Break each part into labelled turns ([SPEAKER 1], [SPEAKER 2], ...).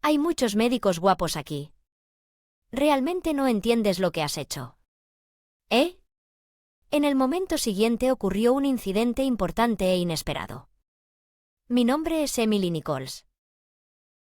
[SPEAKER 1] Hay muchos médicos guapos aquí. Realmente no entiendes lo que has hecho. ¿Eh? En el momento siguiente ocurrió un incidente importante e inesperado. Mi nombre es Emily Nichols.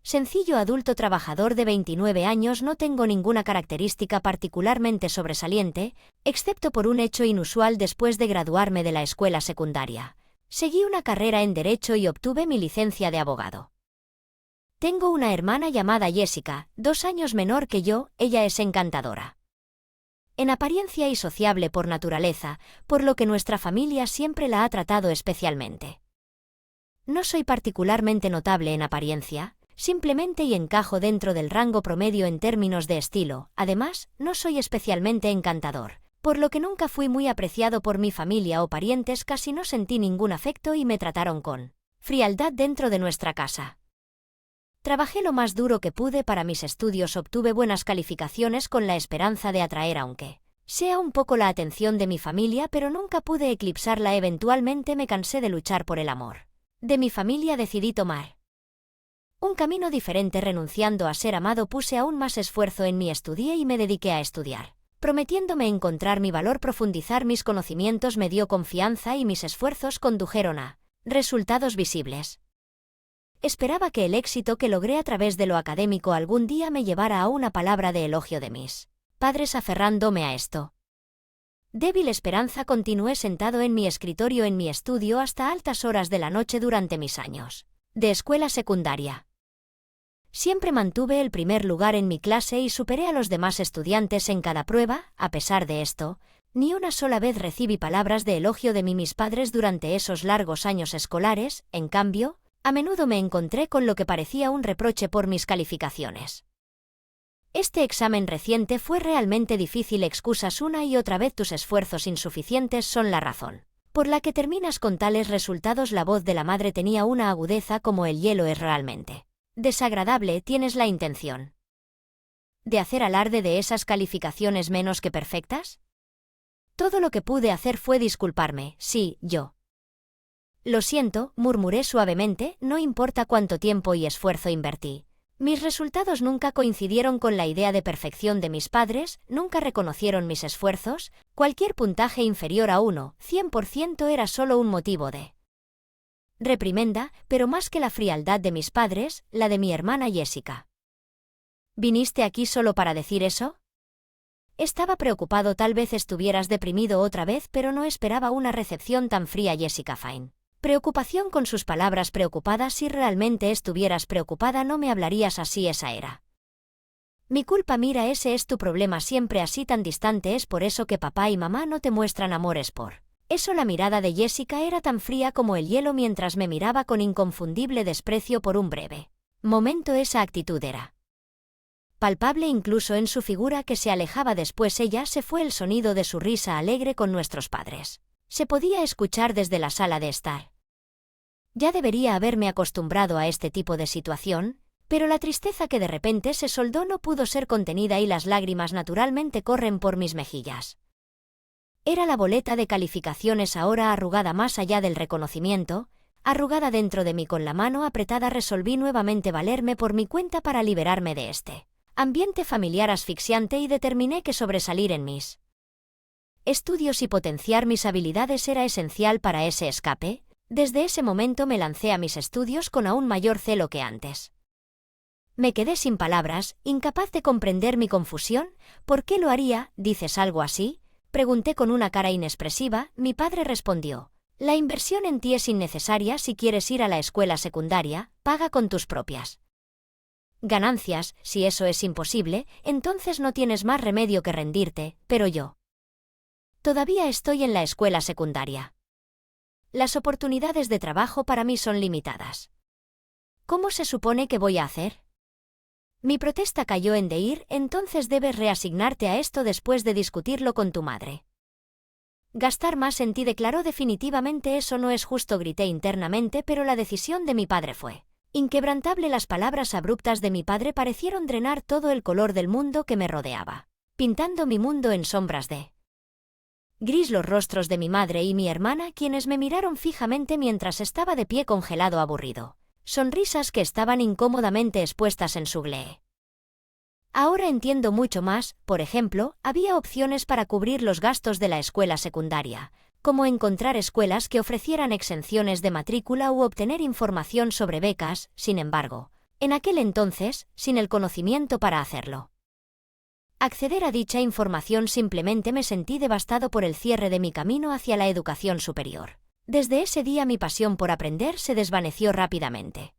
[SPEAKER 1] Sencillo adulto trabajador de 29 años, no tengo ninguna característica particularmente sobresaliente, excepto por un hecho inusual después de graduarme de la escuela secundaria. Seguí una carrera en Derecho y obtuve mi licencia de abogado. Tengo una hermana llamada Jessica, 2 años menor que yo, ella es encantadora. En apariencia y sociable por naturaleza, por lo que nuestra familia siempre la ha tratado especialmente. No soy particularmente notable en apariencia, simplemente y encajo dentro del rango promedio en términos de estilo. Además, no soy especialmente encantador, por lo que nunca fui muy apreciado por mi familia o parientes, casi no sentí ningún afecto y me trataron con frialdad dentro de nuestra casa. Trabajé lo más duro que pude para mis estudios, obtuve buenas calificaciones con la esperanza de atraer aunque sea un poco la atención de mi familia, pero nunca pude eclipsarla. Eventualmente me cansé de luchar por el amor de mi familia, decidí tomar un camino diferente. Renunciando a ser amado, puse aún más esfuerzo en mí, estudié y me dediqué a estudiar, prometiéndome encontrar mi valor. Profundizar mis conocimientos me dio confianza y mis esfuerzos condujeron a resultados visibles. Esperaba que el éxito que logré a través de lo académico algún día me llevara a una palabra de elogio de mis padres, aferrándome a esto. Débil esperanza, continué sentado en mi escritorio en mi estudio hasta altas horas de la noche durante mis años de escuela secundaria. Siempre mantuve el primer lugar en mi clase y superé a los demás estudiantes en cada prueba. A pesar de esto, ni una sola vez recibí palabras de elogio de mis padres durante esos largos años escolares. En cambio, a menudo me encontré con lo que parecía un reproche por mis calificaciones. Este examen reciente fue realmente difícil. Excusas una y otra vez. Tus esfuerzos insuficientes son la razón por la que terminas con tales resultados. La voz de la madre tenía una agudeza como el hielo. Es realmente desagradable. ¿Tienes la intención de hacer alarde de esas calificaciones menos que perfectas? Todo lo que pude hacer fue disculparme. Sí, yo. Lo siento, murmuré suavemente, no importa cuánto tiempo y esfuerzo invertí. Mis resultados nunca coincidieron con la idea de perfección de mis padres, nunca reconocieron mis esfuerzos. Cualquier puntaje inferior a 100% era solo un motivo de reprimenda, pero más que la frialdad de mis padres, la de mi hermana Jessica. ¿Viniste aquí solo para decir eso? Estaba preocupado. Tal vez estuvieras deprimido otra vez, pero no esperaba una recepción tan fría. Jessica Fine. Preocupación con sus palabras. Preocupada. Si realmente estuvieras preocupada no me hablarías así. Esa era mi culpa. Mira, ese es tu problema, siempre así tan distante. Es por eso que papá y mamá no te muestran amor. Es por eso. La mirada de Jessica era tan fría como el hielo mientras me miraba con inconfundible desprecio. Por un breve momento esa actitud era palpable incluso en su figura que se alejaba. Después ella se fue. El sonido de su risa alegre con nuestros padres se podía escuchar desde la sala de estar. Ya debería haberme acostumbrado a este tipo de situación, pero la tristeza que de repente se soldó no pudo ser contenida y las lágrimas naturalmente corren por mis mejillas. Era la boleta de calificaciones, ahora arrugada más allá del reconocimiento, arrugada dentro de mí. Con la mano apretada resolví nuevamente valerme por mi cuenta para liberarme de este ambiente familiar asfixiante y determiné que sobresalir en mis estudios y potenciar mis habilidades era esencial para ese escape. Desde ese momento me lancé a mis estudios con aún mayor celo que antes. Me quedé sin palabras, incapaz de comprender mi confusión. ¿Por qué lo haría? ¿Dices algo así?, pregunté con una cara inexpresiva. Mi padre respondió: la inversión en ti es innecesaria. Si quieres ir a la escuela secundaria, paga con tus propias ganancias. Si eso es imposible, entonces no tienes más remedio que rendirte. Pero yo todavía estoy en la escuela secundaria. Las oportunidades de trabajo para mí son limitadas. ¿Cómo se supone que voy a hacer? Mi protesta cayó en deir. Entonces debes reasignarte a esto después de discutirlo con tu madre. Gastar más en ti, declaró. Definitivamente eso no es justo, grité internamente, pero la decisión de mi padre fue inquebrantable. Las palabras abruptas de mi padre parecieron drenar todo el color del mundo que me rodeaba, pintando mi mundo en sombras de gris. Los rostros de mi madre y mi hermana, quienes me miraron fijamente mientras estaba de pie congelado, aburrido, sonrisas que estaban incómodamente expuestas en su glee. Ahora entiendo mucho más, por ejemplo, había opciones para cubrir los gastos de la escuela secundaria, como encontrar escuelas que ofrecieran exenciones de matrícula u obtener información sobre becas, sin embargo, en aquel entonces, sin el conocimiento para hacerlo. Acceder a dicha información simplemente me sentí devastado por el cierre de mi camino hacia la educación superior. Desde ese día mi pasión por aprender se desvaneció rápidamente.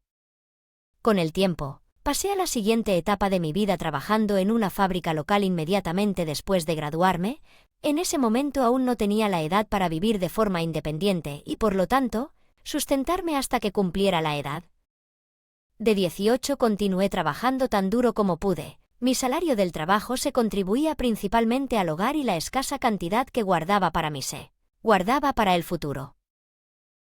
[SPEAKER 1] Con el tiempo, pasé a la siguiente etapa de mi vida trabajando en una fábrica local inmediatamente después de graduarme. En ese momento aún no tenía la edad para vivir de forma independiente y, por lo tanto, sustentarme hasta que cumpliera la edad. De 18 continué trabajando tan duro como pude. Mi salario del trabajo se contribuía principalmente al hogar y la escasa cantidad que guardaba para mí guardaba para el futuro.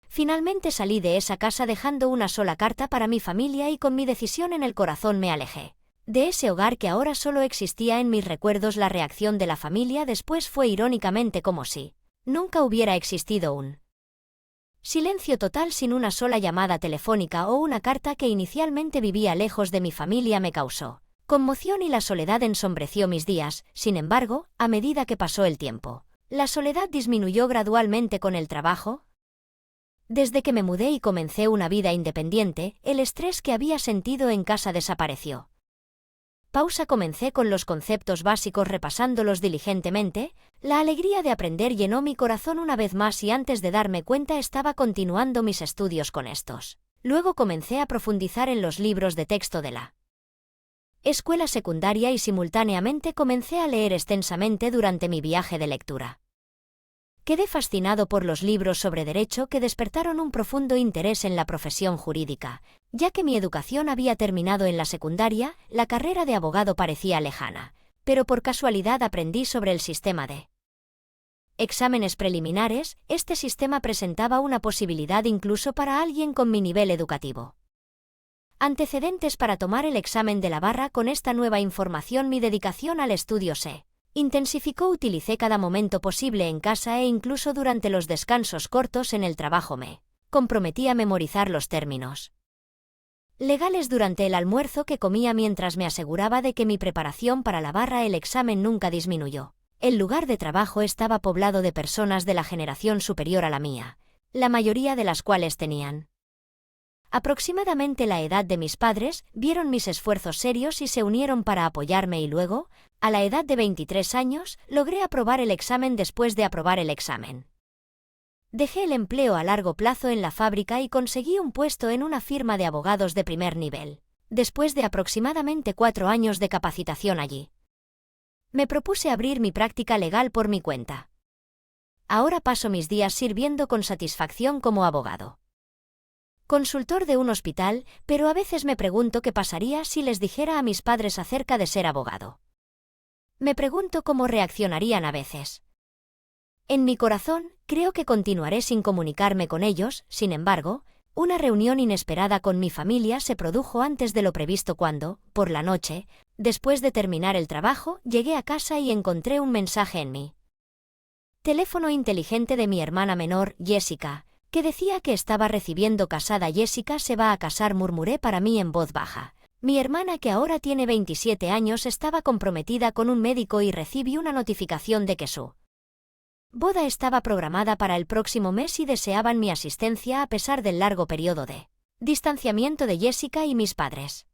[SPEAKER 1] Finalmente salí de esa casa dejando una sola carta para mi familia y con mi decisión en el corazón me alejé. De ese hogar que ahora solo existía en mis recuerdos. La reacción de la familia después fue irónicamente como si nunca hubiera existido un silencio total. Sin una sola llamada telefónica o una carta que inicialmente vivía lejos de mi familia me causó conmoción y la soledad ensombreció mis días. Sin embargo, a medida que pasó el tiempo, la soledad disminuyó gradualmente con el trabajo. Desde que me mudé y comencé una vida independiente, el estrés que había sentido en casa desapareció. Comencé con los conceptos básicos repasándolos diligentemente. La alegría de aprender llenó mi corazón una vez más y antes de darme cuenta estaba continuando mis estudios con estos. Luego comencé a profundizar en los libros de texto de la escuela secundaria y simultáneamente comencé a leer extensamente durante mi viaje de lectura. Quedé fascinado por los libros sobre derecho que despertaron un profundo interés en la profesión jurídica. Ya que mi educación había terminado en la secundaria, la carrera de abogado parecía lejana, pero por casualidad aprendí sobre el sistema de exámenes preliminares. Este sistema presentaba una posibilidad incluso para alguien con mi nivel educativo. Antecedentes para tomar el examen de la barra. Con esta nueva información mi dedicación al estudio se intensificó. Utilicé cada momento posible en casa e incluso durante los descansos cortos en el trabajo me comprometí a memorizar los términos legales durante el almuerzo que comía mientras me aseguraba de que mi preparación para la barra. El examen nunca disminuyó. El lugar de trabajo estaba poblado de personas de la generación superior a la mía, la mayoría de las cuales tenían aproximadamente la edad de mis padres. Vieron mis esfuerzos serios y se unieron para apoyarme y luego, a la edad de 23 años, logré aprobar el examen. Después de aprobar el examen, dejé el empleo a largo plazo en la fábrica y conseguí un puesto en una firma de abogados de primer nivel. Después de aproximadamente 4 años de capacitación allí, me propuse abrir mi práctica legal por mi cuenta. Ahora paso mis días sirviendo con satisfacción como abogado consultor de un hospital, pero a veces me pregunto qué pasaría si les dijera a mis padres acerca de ser abogado. Me pregunto cómo reaccionarían a veces. En mi corazón, creo que continuaré sin comunicarme con ellos. Sin embargo, una reunión inesperada con mi familia se produjo antes de lo previsto cuando, por la noche, después de terminar el trabajo, llegué a casa y encontré un mensaje en mi teléfono inteligente de mi hermana menor, Jessica, que decía que estaba recibiendo casada. Jessica se va a casar, murmuré para mí en voz baja. Mi hermana, que ahora tiene 27 años, estaba comprometida con un médico y recibí una notificación de que su boda estaba programada para el próximo mes y deseaban mi asistencia a pesar del largo periodo de distanciamiento de Jessica y mis padres.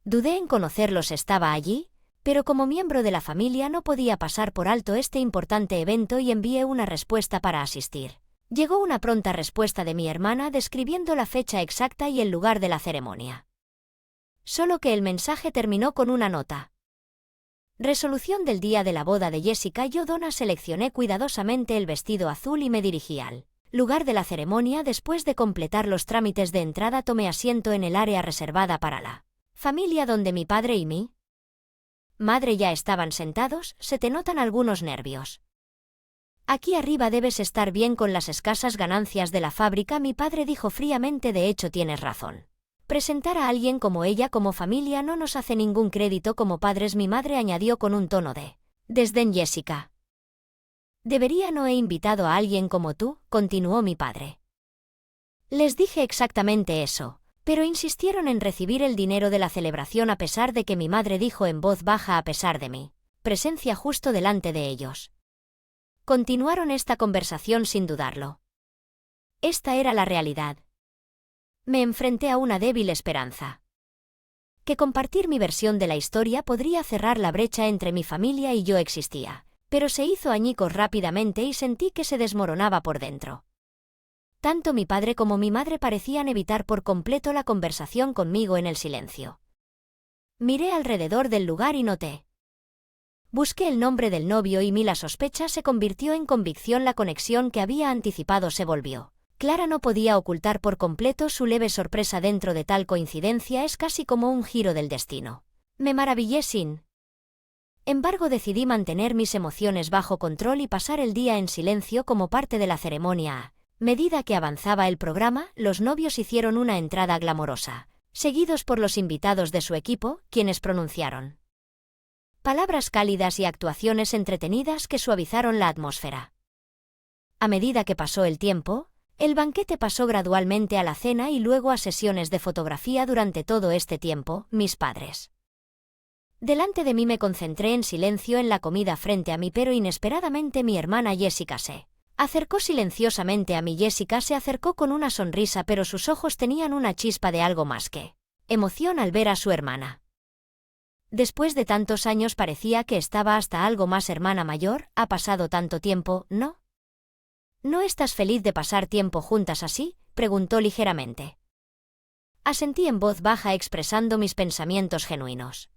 [SPEAKER 1] Dudé en conocerlos. Estaba allí, pero como miembro de la familia no podía pasar por alto este importante evento y envié una respuesta para asistir. Llegó una pronta respuesta de mi hermana describiendo la fecha exacta y el lugar de la ceremonia. Solo que el mensaje terminó con una nota. Resolución del día de la boda de Jessica. Yo, Donna, seleccioné cuidadosamente el vestido azul y me dirigí al lugar de la ceremonia. Después de completar los trámites de entrada, tomé asiento en el área reservada para la familia donde mi padre y mi madre ya estaban sentados. Se te notan algunos nervios. Aquí arriba debes estar bien con las escasas ganancias de la fábrica, mi padre dijo fríamente. De hecho, tienes razón. Presentar a alguien como ella como familia no nos hace ningún crédito como padres, mi madre añadió con un tono de desdén. Jessica. Debería no he invitado a alguien como tú, continuó mi padre. Les dije exactamente eso. Pero insistieron en recibir el dinero de la celebración a pesar de que mi madre dijo en voz baja a pesar de mi presencia justo delante de ellos. Continuaron esta conversación sin dudarlo. Esta era la realidad. Me enfrenté a una débil esperanza. Que compartir mi versión de la historia podría cerrar la brecha entre mi familia y yo existía, pero se hizo añicos rápidamente y sentí que se desmoronaba por dentro. Tanto mi padre como mi madre parecían evitar por completo la conversación conmigo en el silencio. Miré alrededor del lugar y noté. Busqué el nombre del novio y la sospecha se convirtió en convicción. La conexión que había anticipado se volvió. Clara no podía ocultar por completo su leve sorpresa dentro de tal coincidencia. Es casi como un giro del destino. Me maravillé sin embargo decidí mantener mis emociones bajo control y pasar el día en silencio como parte de la ceremonia. A medida que avanzaba el programa, los novios hicieron una entrada glamorosa, seguidos por los invitados de su equipo, quienes pronunciaron palabras cálidas y actuaciones entretenidas que suavizaron la atmósfera. A medida que pasó el tiempo, el banquete pasó gradualmente a la cena y luego a sesiones de fotografía. Durante todo este tiempo, mis padres delante de mí me concentré en silencio en la comida frente a mí, pero inesperadamente mi hermana Jessica se acercó silenciosamente a mí. Jessica se acercó con una sonrisa, pero sus ojos tenían una chispa de algo más que emoción al ver a su hermana. Después de tantos años parecía que estaba hasta algo más. Hermana mayor, ha pasado tanto tiempo, ¿no? ¿No estás feliz de pasar tiempo juntas así?, preguntó ligeramente. Asentí en voz baja expresando mis pensamientos genuinos.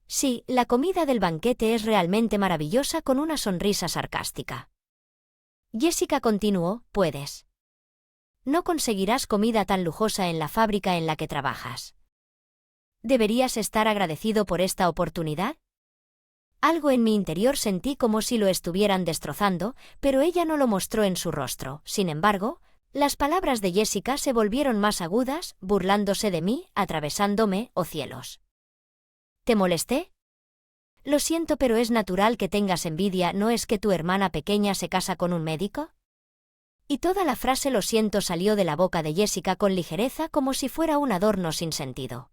[SPEAKER 1] Sí, la comida del banquete es realmente maravillosa, con una sonrisa sarcástica. Jessica continuó, puedes. No conseguirás comida tan lujosa en la fábrica en la que trabajas. ¿Deberías estar agradecido por esta oportunidad? Algo en mi interior sentí como si lo estuvieran destrozando, pero ella no lo mostró en su rostro. Sin embargo, las palabras de Jessica se volvieron más agudas, burlándose de mí, atravesándome, oh cielos. ¿Te molesté? Lo siento, pero es natural que tengas envidia. ¿No es que tu hermana pequeña se casa con un médico? Y toda la frase lo siento salió de la boca de Jessica con ligereza, como si fuera un adorno sin sentido.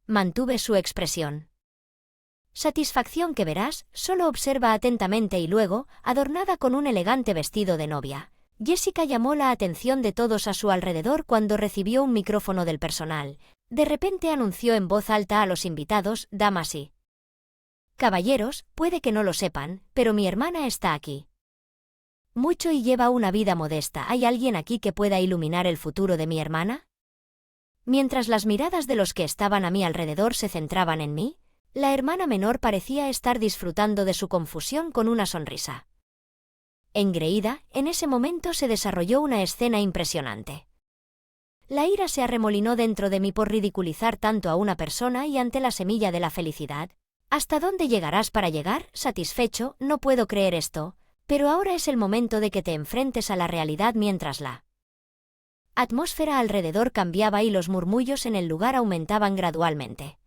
[SPEAKER 1] Mantuve su expresión. Satisfacción que verás, solo observa atentamente. Y luego, adornada con un elegante vestido de novia, Jessica llamó la atención de todos a su alrededor cuando recibió un micrófono del personal. De repente anunció en voz alta a los invitados, damas y caballeros, puede que no lo sepan, pero mi hermana está aquí. Mucho y lleva una vida modesta. ¿Hay alguien aquí que pueda iluminar el futuro de mi hermana? Mientras las miradas de los que estaban a mi alrededor se centraban en mí, la hermana menor parecía estar disfrutando de su confusión con una sonrisa engreída. En ese momento se desarrolló una escena impresionante. La ira se arremolinó dentro de mí por ridiculizar tanto a una persona y ante la semilla de la felicidad. ¿Hasta dónde llegarás para llegar? Satisfecho, no puedo creer esto, pero ahora es el momento de que te enfrentes a la realidad. Mientras la atmósfera alrededor cambiaba y los murmullos en el lugar aumentaban gradualmente.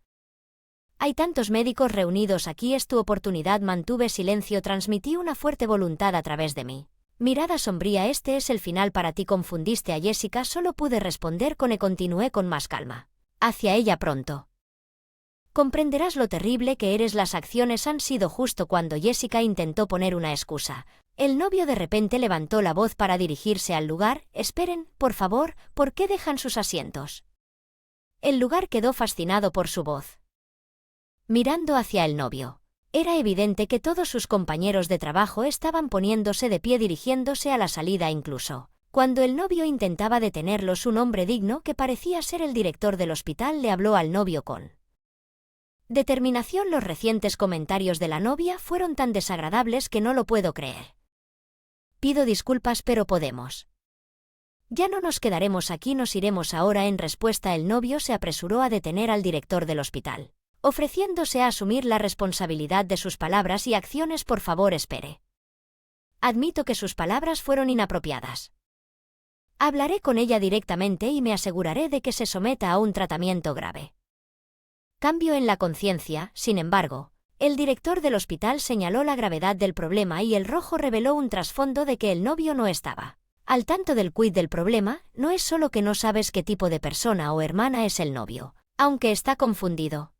[SPEAKER 1] Hay tantos médicos reunidos aquí, es tu oportunidad. Mantuve silencio, transmití una fuerte voluntad a través de mí. Mirada sombría, este es el final para ti. Confundiste a Jessica, solo pude responder con continué con más calma. Hacia ella pronto. Comprenderás lo terrible que eres. Las acciones han sido justo cuando Jessica intentó poner una excusa. El novio de repente levantó la voz para dirigirse al lugar. Esperen, por favor, ¿por qué dejan sus asientos? El lugar quedó fascinado por su voz. Mirando hacia el novio. Era evidente que todos sus compañeros de trabajo estaban poniéndose de pie dirigiéndose a la salida. Incluso cuando el novio intentaba detenerlos, un hombre digno que parecía ser el director del hospital le habló al novio con determinación. Los recientes comentarios de la novia fueron tan desagradables que no lo puedo creer. Pido disculpas, pero podemos. Ya no nos quedaremos aquí, nos iremos ahora. En respuesta, el novio se apresuró a detener al director del hospital, ofreciéndose a asumir la responsabilidad de sus palabras y acciones. Por favor, espere. Admito que sus palabras fueron inapropiadas. Hablaré con ella directamente y me aseguraré de que se someta a un tratamiento grave. Cambio en la conciencia. Sin embargo, el director del hospital señaló la gravedad del problema y el rojo reveló un trasfondo de que el novio no estaba Al tanto del quid del problema, no es solo que no sabes qué tipo de persona o hermana es el novio, aunque está confundido.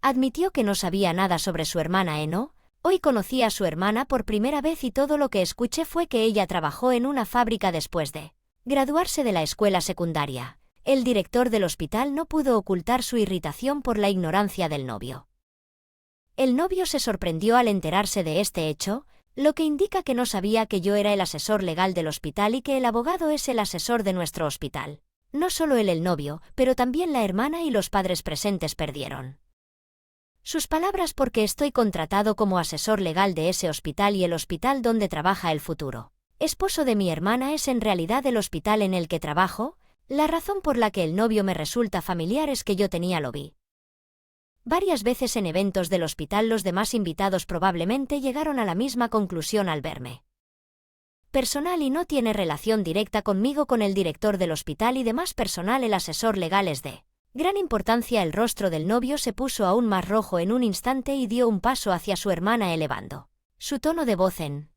[SPEAKER 1] Admitió que no sabía nada sobre su hermana Eno. Hoy conocí a su hermana por primera vez y todo lo que escuché fue que ella trabajó en una fábrica después de graduarse de la escuela secundaria. El director del hospital no pudo ocultar su irritación por la ignorancia del novio. El novio se sorprendió al enterarse de este hecho, lo que indica que no sabía que yo era el asesor legal del hospital y que el abogado es el asesor de nuestro hospital. No solo él el novio, pero también la hermana y los padres presentes perdieron sus palabras porque estoy contratado como asesor legal de ese hospital y el hospital donde trabaja el futuro esposo de mi hermana es en realidad el hospital en el que trabajo. La razón por la que el novio me resulta familiar es que yo lo vi varias veces en eventos del hospital. Los demás invitados probablemente llegaron a la misma conclusión al verme personal y no tiene relación directa conmigo. Con el director del hospital y demás personal el asesor legal es de gran importancia. El rostro del novio se puso aún más rojo en un instante y dio un paso hacia su hermana elevando su tono de voz en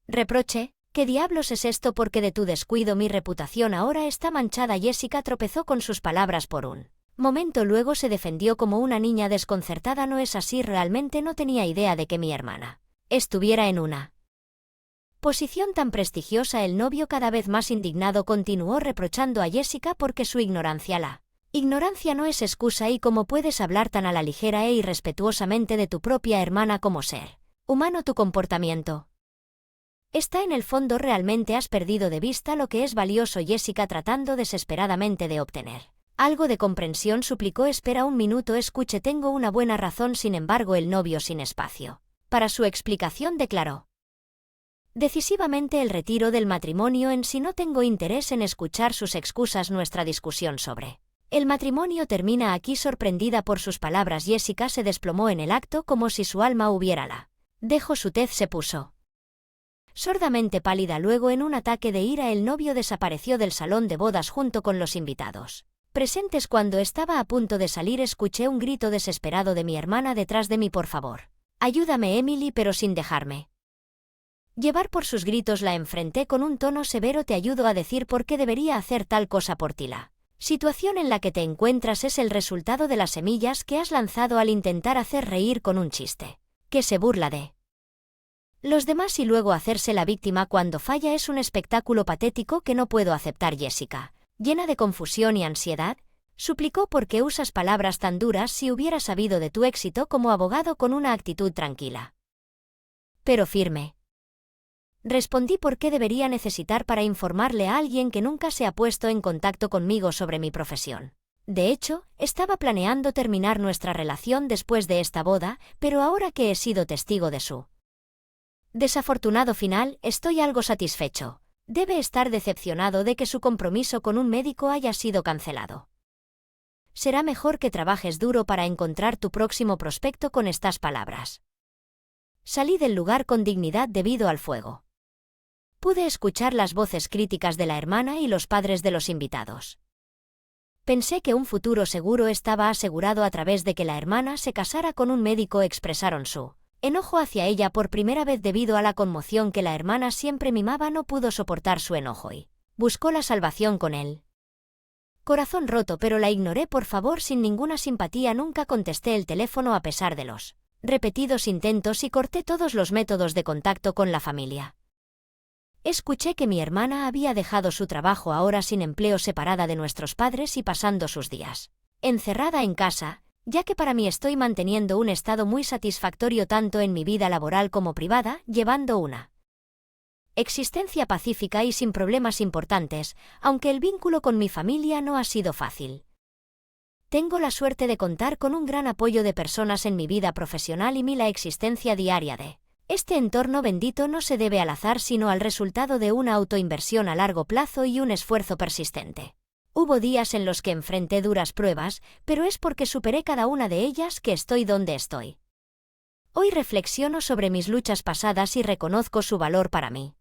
[SPEAKER 1] reproche. ¿Qué diablos es esto? Porque de tu descuido mi reputación ahora está manchada. Jessica tropezó con sus palabras por un momento, luego se defendió como una niña desconcertada. No es así, realmente no tenía idea de que mi hermana estuviera en una posición tan prestigiosa. El novio, cada vez más indignado, continuó reprochando a Jessica porque su ignorancia. La ignorancia no es excusa. ¿Y cómo puedes hablar tan a la ligera e irrespetuosamente de tu propia hermana como ser humano? Tu comportamiento está en el fondo. Realmente has perdido de vista lo que es valioso. Jessica, tratando desesperadamente de obtener algo de comprensión, suplicó: espera un minuto, escuche, tengo una buena razón. Sin embargo, el novio, sin espacio para su explicación, declaró decisivamente: el retiro del matrimonio en sí. No tengo interés en escuchar sus excusas. Nuestra discusión sobre el matrimonio termina aquí. Sorprendida por sus palabras, Jessica se desplomó en el acto como si su alma hubiera la dejó. Su tez se puso sordamente pálida. Luego, en un ataque de ira, el novio desapareció del salón de bodas junto con los invitados presentes. Cuando estaba a punto de salir, escuché un grito desesperado de mi hermana detrás de mí: por favor, ayúdame, Emily, pero sin dejarme llevar por sus gritos. La enfrenté con un tono severo: te ayudo a decir por qué debería hacer tal cosa por ti. La situación en la que te encuentras es el resultado de las semillas que has lanzado al intentar hacer reír con un chiste que se burla de los demás y luego hacerse la víctima cuando falla. Es un espectáculo patético que no puedo aceptar. Jessica, llena de confusión y ansiedad, suplicó: ¿por qué usas palabras tan duras? Si hubiera sabido de tu éxito como abogado. Con una actitud tranquila pero firme, respondí: ¿por qué debería necesitar para informarle a alguien que nunca se ha puesto en contacto conmigo sobre mi profesión? De hecho, estaba planeando terminar nuestra relación después de esta boda, pero ahora que he sido testigo de su desafortunado final, estoy algo satisfecho. Debe estar decepcionado de que su compromiso con un médico haya sido cancelado. Será mejor que trabajes duro para encontrar tu próximo prospecto. Con estas palabras salí del lugar con dignidad debido al fuego. Pude escuchar las voces críticas de la hermana y los padres de los invitados. Pensé que un futuro seguro estaba asegurado a través de que la hermana se casara con un médico. Expresaron su enojo hacia ella por primera vez debido a la conmoción que la hermana siempre mimaba. No pudo soportar su enojo y buscó la salvación con él. Corazón roto, pero la ignoré. Por favor, sin ninguna simpatía. Nunca contesté el teléfono a pesar de los repetidos intentos y corté todos los métodos de contacto con la familia. Escuché que mi hermana había dejado su trabajo ahora sin empleo, separada de nuestros padres y pasando sus días encerrada en casa, ya que para mí estoy manteniendo un estado muy satisfactorio tanto en mi vida laboral como privada, llevando una existencia pacífica y sin problemas importantes, aunque el vínculo con mi familia no ha sido fácil. Tengo la suerte de contar con un gran apoyo de personas en mi vida profesional y la existencia diaria de este entorno bendito no se debe al azar, sino al resultado de una autoinversión a largo plazo y un esfuerzo persistente. Hubo días en los que enfrenté duras pruebas, pero es porque superé cada una de ellas que estoy donde estoy. Hoy reflexiono sobre mis luchas pasadas y reconozco su valor para mí.